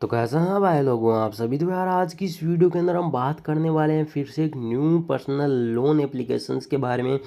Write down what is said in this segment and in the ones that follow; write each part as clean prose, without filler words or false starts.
तो कैसा हैं भाई लोगों आप सभी। तो यार आज की इस वीडियो के अंदर हम बात करने वाले हैं फिर से एक न्यू पर्सनल लोन एप्लीकेशंस के बारे में।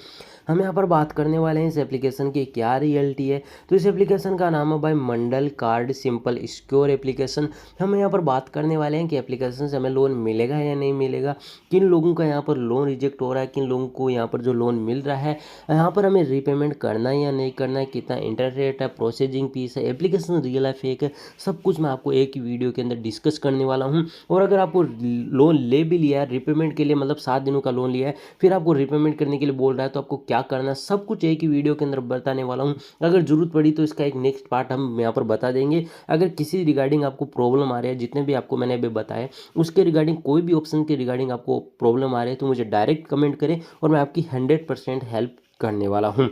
हम यहाँ पर बात करने वाले हैं इस एप्लीकेशन की क्या रियलिटी है। तो इस एप्लीकेशन का नाम है भाई मंडल कार्ड सिंपल सिक्योर एप्लीकेशन। हम यहाँ पर बात करने वाले हैं कि एप्लीकेशन से हमें लोन मिलेगा या नहीं मिलेगा, किन लोगों का यहाँ पर लोन रिजेक्ट हो रहा है, किन लोगों को यहाँ पर जो लोन मिल रहा है यहाँ पर हमें रीपेमेंट करना है या नहीं करना है, कितना इंटरेस्ट रेट है, प्रोसेसिंग फीस है, एप्लीकेशन रियल है फेक है, सब कुछ मैं आपको एक ही वीडियो के अंदर डिस्कस करने वाला हूँ। और अगर आपको लोन ले भी लिया है रिपेमेंट के लिए, मतलब 7 दिनों का लोन लिया है, फिर आपको रिपेमेंट करने के लिए बोल रहा है, तो आपको क्या करना है सब कुछ एक ही वीडियो के अंदर बताने वाला हूँ। अगर जरूरत पड़ी तो इसका एक नेक्स्ट पार्ट हम यहाँ पर बता देंगे। अगर किसी रिगार्डिंग आपको प्रॉब्लम आ रही है, जितने भी आपको मैंने अभी बताए उसके रिगार्डिंग, कोई भी ऑप्शन के रिगार्डिंग आपको प्रॉब्लम आ रही है तो मुझे डायरेक्ट कमेंट करें और मैं आपकी 100% हेल्प करने वाला हूँ।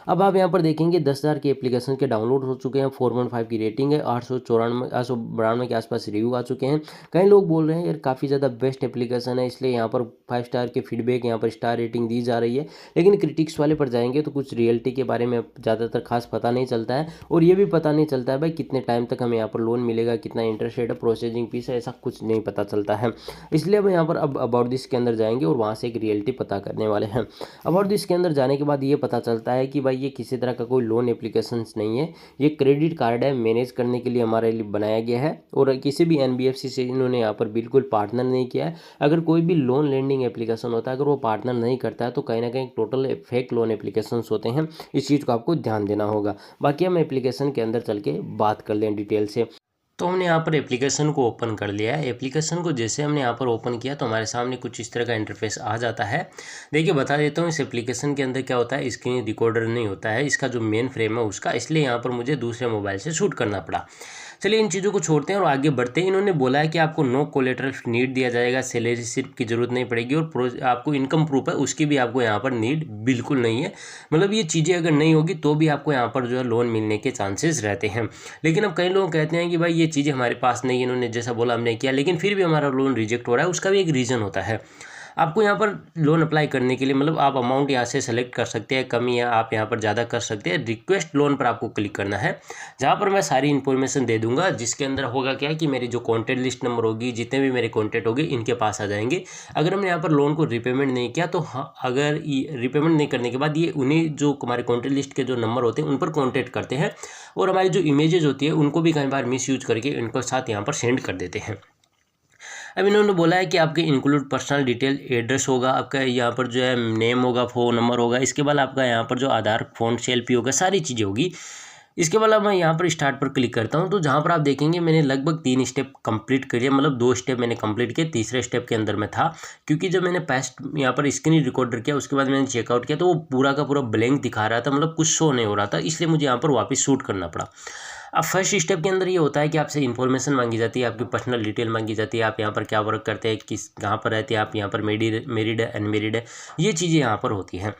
अब आप यहाँ पर देखेंगे 10,000 के एप्लीकेशन के डाउनलोड हो चुके हैं, 4.5 की रेटिंग है, 892 के आसपास रिव्यू आ चुके हैं। कई लोग बोल रहे हैं यार काफ़ी ज़्यादा बेस्ट एप्लीकेशन है, इसलिए यहाँ पर 5 स्टार के फीडबैक, यहाँ पर स्टार रेटिंग दी जा रही है। लेकिन क्रिटिक्स वाले पर जाएंगे तो कुछ रियलिटी के बारे में ज़्यादातर खास पता नहीं चलता है, और ये भी पता नहीं चलता है भाई कितने टाइम तक हमें यहाँ पर लोन मिलेगा, कितना इंटरेस्ट रेट है, प्रोसेसिंग फीस है, ऐसा कुछ नहीं पता चलता है। इसलिए हम यहाँ पर अब अबाउट दिस के अंदर जाएंगे और वहाँ से एक रियलिटी पता करने वाले हैं। अबाउट दिस के अंदर जाने के बाद ये पता चलता है कि भाई ये किसी तरह का कोई लोन एप्लीकेशंस नहीं है, ये क्रेडिट कार्ड है, मैनेज करने के लिए हमारे लिए बनाया गया है, और किसी भी एनबीएफसी से इन्होंने यहाँ पर बिल्कुल पार्टनर नहीं किया है। अगर कोई भी लोन लेंडिंग एप्लीकेशन होता है, अगर वो पार्टनर नहीं करता है तो कहीं ना कहीं टोटल फेक लोन एप्लीकेशंस होते हैं। इस चीज़ को आपको ध्यान देना होगा। बाकी हम एप्लीकेशन के अंदर चल के बात कर लें डिटेल से। तो हमने यहाँ पर एप्लीकेशन को ओपन कर लिया है। एप्लीकेशन को जैसे हमने यहाँ पर ओपन किया तो हमारे सामने कुछ इस तरह का इंटरफेस आ जाता है। देखिए बता देता हूँ इस एप्लीकेशन के अंदर क्या होता है, स्क्रीन रिकॉर्डर नहीं होता है, इसका जो मेन फ्रेम है उसका, इसलिए यहाँ पर मुझे दूसरे मोबाइल से शूट करना पड़ा। चलिए इन चीज़ों को छोड़ते हैं और आगे बढ़ते हैं। इन्होंने बोला है कि आपको नो कोलेटरल नीड दिया जाएगा, सैलरी स्लिप की ज़रूरत नहीं पड़ेगी, और आपको इनकम प्रूफ है उसकी भी आपको यहाँ पर नीड बिल्कुल नहीं है। मतलब ये चीज़ें अगर नहीं होगी तो भी आपको यहाँ पर जो है लोन मिलने के चांसेस रहते हैं। लेकिन अब कई लोग कहते हैं कि भाई ये चीज़ें हमारे पास नहीं है, इन्होंने जैसा बोला हमने किया, लेकिन फिर भी हमारा लोन रिजेक्ट हो रहा है। उसका भी एक रीज़न होता है। आपको यहाँ पर लोन अप्लाई करने के लिए, मतलब आप अमाउंट यहाँ से सेलेक्ट कर सकते हैं, कम या आप यहाँ पर ज़्यादा कर सकते हैं। रिक्वेस्ट लोन पर आपको क्लिक करना है, जहाँ पर मैं सारी इन्फॉर्मेशन दे दूंगा, जिसके अंदर होगा क्या है कि मेरी जो कॉन्टैक्ट लिस्ट नंबर होगी, जितने भी मेरे कॉन्टैक्ट होंगे इनके पास आ जाएंगे। अगर हमने यहाँ पर लोन को रिपेमेंट नहीं किया तो हाँ, अगर रिपेमेंट नहीं करने के बाद ये उन्हीं जो हमारे कॉन्टैक्ट लिस्ट के जो नंबर होते हैं उन पर कॉन्टैक्ट करते हैं, और हमारी जो इमेजेस होती है उनको भी कई बार मिस यूज करके इनको साथ यहाँ पर सेंड कर देते हैं। अब इन्होंने बोला है कि आपके इंक्लूड पर्सनल डिटेल, एड्रेस होगा आपका, यहाँ पर जो है नेम होगा, फ़ोन नंबर होगा, इसके बाद आपका यहाँ पर जो आधार फ़ोन सेल्फी होगा, सारी चीज़ें होगी। इसके बाद मैं यहाँ पर स्टार्ट पर क्लिक करता हूँ, तो जहाँ पर आप देखेंगे मैंने लगभग 3 स्टेप कंप्लीट कर लिया, मतलब 2 स्टेप मैंने कंप्लीट किए, तीसरे स्टेप के अंदर मैं था। क्योंकि जब मैंने पेस्ट यहाँ पर स्क्रीन रिकॉर्डर किया उसके बाद मैंने चेकआउट किया तो वो पूरा का पूरा ब्लैंक दिखा रहा था, मतलब कुछ शो नहीं हो रहा था, इसलिए मुझे यहाँ पर वापस शूट करना पड़ा। अब फर्स्ट स्टेप के अंदर ये होता है कि आपसे इन्फॉर्मेशन मांगी जाती है, आपकी पर्सनल डिटेल मांगी जाती है, आप यहाँ पर क्या वर्क करते हैं, किस कहाँ पर रहते हैं, आप यहाँ पर मेरिड है अनमेरिड है, ये चीज़ें यहाँ पर होती हैं।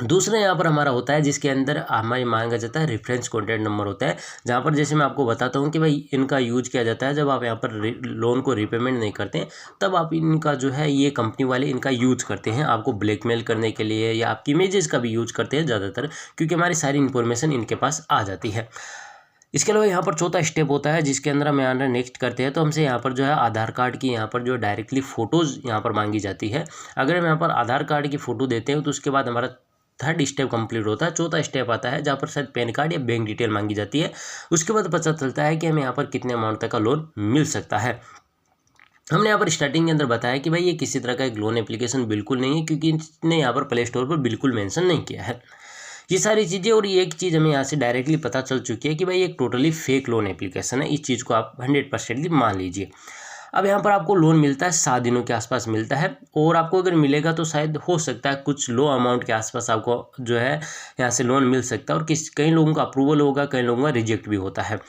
दूसरा यहाँ पर हमारा होता है जिसके अंदर हमारी मांगा जाता है रेफरेंस कॉन्टैक्ट नंबर होता है, जहाँ पर जैसे मैं आपको बताता हूँ कि भाई इनका यूज किया जाता है जब आप यहाँ पर लोन को रिपेमेंट नहीं करते हैं, तब आप इनका जो है ये कंपनी वाले इनका यूज करते हैं आपको ब्लैकमेल करने के लिए, या आपकी इमेजेस का भी यूज करते हैं ज़्यादातर, क्योंकि हमारी सारी इन्फॉर्मेशन इनके पास आ जाती है। इसके अलावा यहाँ पर चौथा स्टेप होता है जिसके अंदर हम यहाँ नेक्स्ट करते हैं, तो हमसे यहाँ पर जो है आधार कार्ड की यहाँ पर जो डायरेक्टली फ़ोटोज़ यहाँ पर मांगी जाती है। अगर हम यहाँ पर आधार कार्ड की फ़ोटो देते हैं तो उसके बाद हमारा थर्ड स्टेप कंप्लीट होता है। चौथा स्टेप आता है जहाँ पर शायद पैन कार्ड या बैंक डिटेल मांगी जाती है। उसके बाद पता चलता है कि हमें यहाँ पर कितने अमाउंट तक का लोन मिल सकता है। हमने यहाँ पर स्टार्टिंग के अंदर बताया कि भाई ये किसी तरह का एक लोन एप्लीकेशन बिल्कुल नहीं है, क्योंकि इसने यहाँ पर प्ले स्टोर पर बिल्कुल मेंशन नहीं किया है ये सारी चीज़ें। और ये एक चीज़ हमें यहाँ से डायरेक्टली पता चल चुकी है कि भाई एक टोटली फेक लोन एप्लीकेशन है, इस चीज़ को आप 100% मान लीजिए। अब यहाँ पर आपको लोन मिलता है 7 दिनों के आसपास मिलता है, और आपको अगर मिलेगा तो शायद हो सकता है कुछ लो अमाउंट के आसपास आपको जो है यहाँ से लोन मिल सकता है, और कई लोगों का अप्रूवल होगा, कई लोगों का रिजेक्ट भी होता है।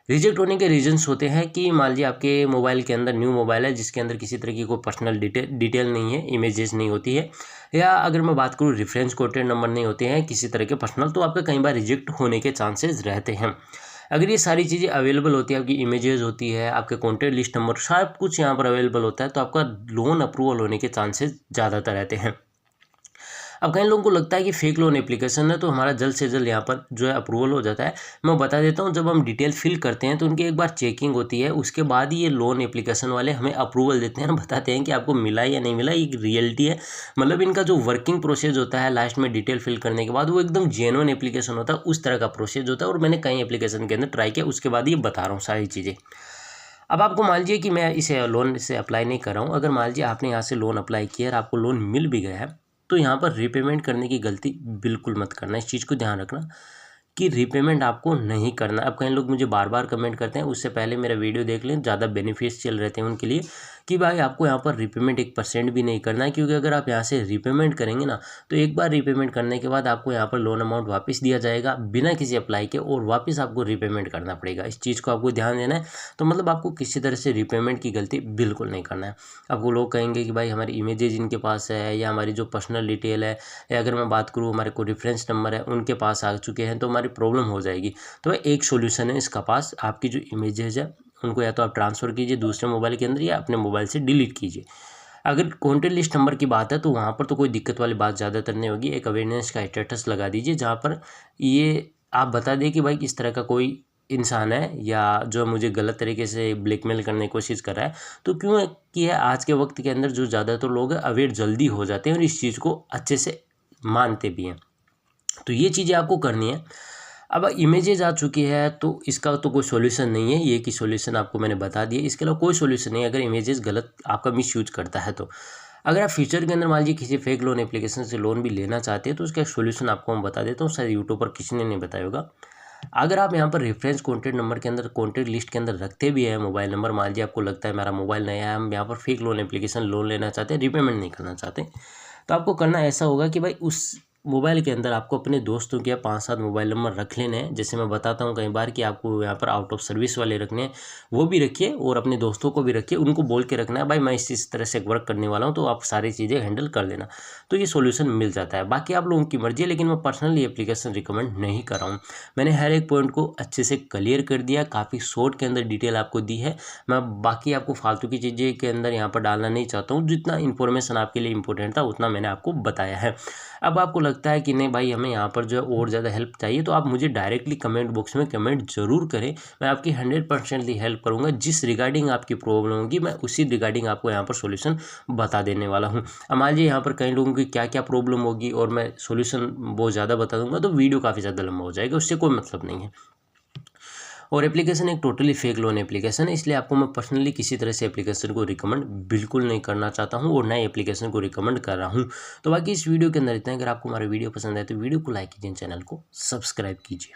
रिजेक्ट होने के रीजंस होते हैं कि मान लीजिए आपके मोबाइल के अंदर न्यू मोबाइल है जिसके अंदर किसी तरह की कोई पर्सनल डिटेल नहीं है, इमेजेस नहीं होती है, या अगर मैं बात करूँ रेफरेंस कॉन्टैक्ट नंबर नहीं होते हैं किसी तरह के पर्सनल, तो आपका कई बार रिजेक्ट होने के चांसेस रहते हैं। अगर ये सारी चीज़ें अवेलेबल होती है, आपकी इमेजेस होती है, आपके कॉन्टैक्ट लिस्ट नंबर, सब कुछ यहाँ पर अवेलेबल होता है, तो आपका लोन अप्रूवल होने के चांसेस ज़्यादातर रहते हैं। अब कई लोगों को लगता है कि फेक लोन एप्लीकेशन है तो हमारा जल्द से जल्द यहाँ पर जो है अप्रूवल हो जाता है। मैं बता देता हूँ, जब हम डिटेल फिल करते हैं तो उनकी एक बार चेकिंग होती है, उसके बाद ही ये लोन एप्लीकेशन वाले हमें अप्रूवल देते हैं और बताते हैं कि आपको मिला या नहीं मिला। ये रियलिटी है, मतलब इनका जो वर्किंग प्रोसेस होता है लास्ट में डिटेल फिल करने के बाद वो एकदम जेन्युइन एप्लीकेशन होता है, उस तरह का प्रोसेस होता है। और मैंने कई एप्लीकेशन के अंदर ट्राई किया, उसके बाद ये बता रहा हूँ सारी चीज़ें। अब आपको मान लीजिए कि मैं इसे लोन से अप्लाई नहीं कर रहा हूँ, अगर मान लीजिए आपने यहाँ से लोन अप्लाई किया और आपको लोन मिल भी गया है, तो यहाँ पर रीपेमेंट करने की गलती बिल्कुल मत करना। इस चीज़ को ध्यान रखना कि रीपेमेंट आपको नहीं करना। अब कई लोग मुझे बार बार कमेंट करते हैं, उससे पहले मेरा वीडियो देख लें, ज़्यादा बेनिफिशियल रहते हैं उनके लिए, कि भाई आपको यहाँ पर रीपेमेंट 1% भी नहीं करना है। क्योंकि अगर आप यहाँ से रीपेमेंट करेंगे ना, तो एक बार रीपेमेंट करने के बाद आपको यहाँ पर लोन अमाउंट वापस दिया जाएगा बिना किसी अप्लाई के, और वापस आपको रीपेमेंट करना पड़ेगा। इस चीज़ को आपको ध्यान देना है। तो मतलब आपको किसी तरह से रीपेमेंट की गलती बिल्कुल नहीं करना है। आपको लोग कहेंगे कि भाई हमारी इमेजेज इनके पास है, या हमारी जो पर्सनल डिटेल है, या अगर मैं बात करूँ हमारे को रेफरेंस नंबर है उनके पास आ चुके हैं, तो हमारी प्रॉब्लम हो जाएगी। तो एक सोल्यूशन है इसका पास, आपकी जो इमेजेस है उनको या तो आप ट्रांसफ़र कीजिए दूसरे मोबाइल के अंदर, या अपने मोबाइल से डिलीट कीजिए। अगर कॉन्टैक्ट लिस्ट नंबर की बात है तो वहाँ पर तो कोई दिक्कत वाली बात ज़्यादातर नहीं होगी। एक अवेयरनेस का स्टेटस लगा दीजिए जहाँ पर ये आप बता दें कि भाई इस तरह का कोई इंसान है या जो मुझे गलत तरीके से ब्लैकमेल करने की कोशिश कर रहा है। तो क्यों कि है, आज के वक्त के अंदर जो ज़्यादातर लोग हैं अवेयर जल्दी हो जाते हैं और इस चीज़ को अच्छे से मानते भी हैं। तो ये चीज़ें आपको करनी है। अब इमेजेस आ चुकी है तो इसका तो कोई सॉल्यूशन नहीं है, ये कि सॉल्यूशन आपको मैंने बता दिया, इसके अलावा कोई सॉल्यूशन नहीं है अगर इमेजेस गलत आपका मिसयूज करता है तो। अगर आप फ्यूचर के अंदर मान लीजिए किसी फेक लोन एप्लीकेशन से लोन भी लेना चाहते हैं तो उसका एक सॉल्यूशन आपको मैं बता देता हूँ, शायद यूट्यूब पर किसी ने नहीं बताया होगा। अगर आप यहाँ पर रेफरेंस कॉन्टैक्ट नंबर के अंदर कॉन्टैक्ट लिस्ट के अंदर रखते भी हैं मोबाइल नंबर, मान लीजिए आपको लगता है मेरा मोबाइल नया है, हम यहाँ पर फेक लोन एप्लीकेशन लोन लेना चाहते हैं, रीपेमेंट नहीं करना चाहते, तो आपको करना ऐसा होगा कि भाई उस मोबाइल के अंदर आपको अपने दोस्तों के 5-7 मोबाइल नंबर रख लेने हैं। जैसे मैं बताता हूँ कई बार कि आपको यहाँ पर आउट ऑफ सर्विस वाले रखने हैं, वो भी रखिए और अपने दोस्तों को भी रखिए। उनको बोल के रखना है भाई मैं इस तरह से वर्क करने वाला हूँ, तो आप सारी चीज़ें हैंडल कर लेना। तो ये सॉल्यूशन मिल जाता है। बाकी आप लोगों की मर्जी है, लेकिन मैं पर्सनली एप्लीकेशन रिकमेंड नहीं कर रहा हूँ। मैंने हर एक पॉइंट को अच्छे से क्लियर कर दिया, काफ़ी शॉर्ट के अंदर डिटेल आपको दी है। मैं बाकी आपको फालतू की चीज़ें के अंदर यहाँ पर डालना नहीं चाहता हूँ। जितना इन्फॉर्मेशन आपके लिए इंपॉर्टेंट था उतना मैंने आपको बताया है। अब आपको लगता है कि नहीं भाई हमें यहाँ पर जो है और ज़्यादा हेल्प चाहिए, तो आप मुझे डायरेक्टली कमेंट बॉक्स में कमेंट जरूर करें। मैं आपकी 100% हेल्प करूँगा। जिस रिगार्डिंग आपकी प्रॉब्लम होगी मैं उसी रिगार्डिंग आपको यहाँ पर सॉल्यूशन बता देने वाला हूँ। अब मान लीजिए यहाँ पर कई लोगों की क्या क्या प्रॉब्लम होगी और मैं सॉल्यूशन बहुत ज़्यादा बता दूंगा तो वीडियो काफ़ी ज़्यादा लंबा हो जाएगा, उससे कोई मतलब नहीं है। और एप्लीकेशन एक टोटली फेक लोन एप्लीकेशन है, इसलिए आपको मैं पर्सनली किसी तरह से एप्लीकेशन को रिकमेंड बिल्कुल नहीं करना चाहता हूं और नए एप्लीकेशन को रिकमेंड कर रहा हूं। तो बाकी इस वीडियो के अंदर इतना है। अगर आपको हमारा वीडियो पसंद आए तो वीडियो को लाइक कीजिए, चैनल को सब्सक्राइब कीजिए।